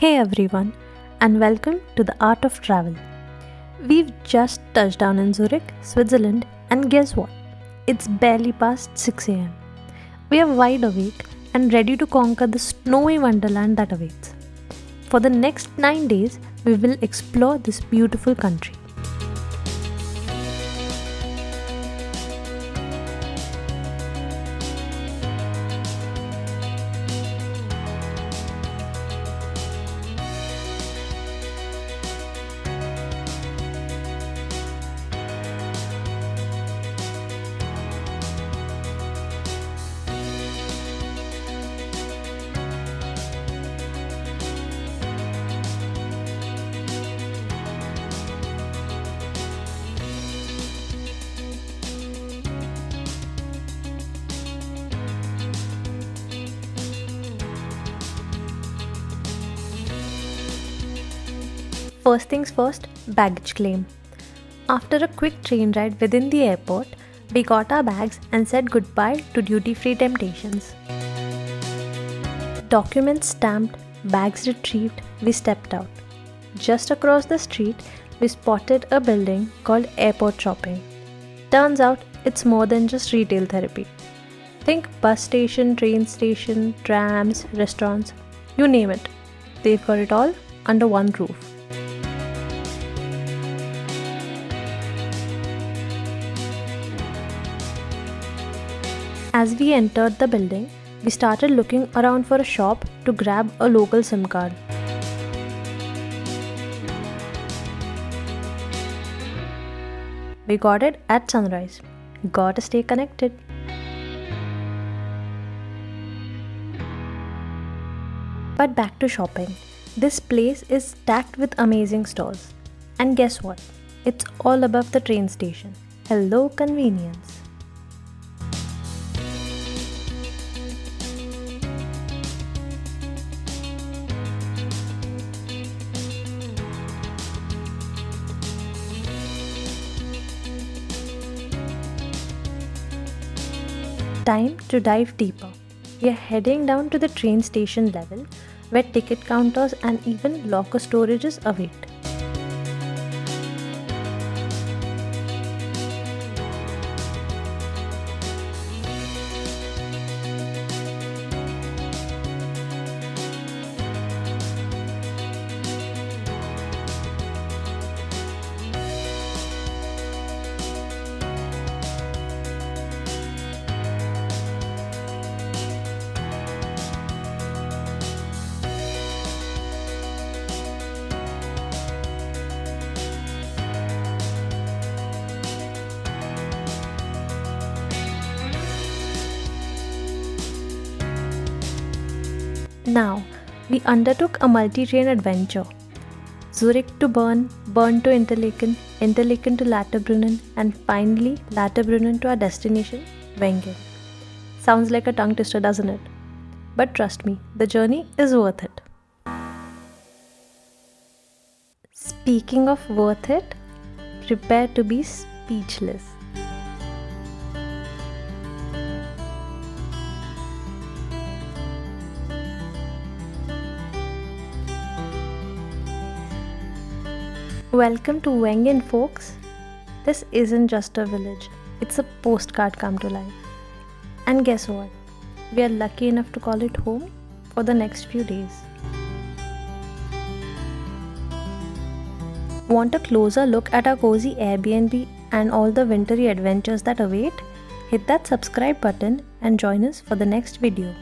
Hey everyone, and welcome to the Art of Travel. We've just touched down in Zurich, Switzerland, and guess what? It's barely past 6 am. We are wide awake and ready to conquer the snowy wonderland that awaits. For the next 9 days, we will explore this beautiful country. First things first, baggage claim. After a quick train ride within the airport, we got our bags and said goodbye to duty-free temptations. Documents stamped, bags retrieved, we stepped out. Just across the street, we spotted a building called Airport Shopping. Turns out it's more than just retail therapy. Think bus station, train station, trams, restaurants, you name it. They've got it all under one roof. As we entered the building, we started looking around for a shop to grab a local SIM card. We got it at sunrise. Gotta stay connected. But back to shopping. This place is stacked with amazing stores. And guess what? It's all above the train station. Hello, convenience. Time to dive deeper. We are heading down to the train station level where ticket counters and even locker storages await. Now, we undertook a multi-train adventure. Zurich to Bern, Bern to Interlaken, Interlaken to Lauterbrunnen, and finally Lauterbrunnen to our destination, Wengen. Sounds like a tongue twister, doesn't it? But trust me, the journey is worth it. Speaking of worth it, prepare to be speechless. Welcome to Wengen, folks. This isn't just a village, it's a postcard come to life. And guess what? We are lucky enough to call it home for the next few days. Want a closer look at our cozy Airbnb and all the wintry adventures that await? Hit that subscribe button and join us for the next video.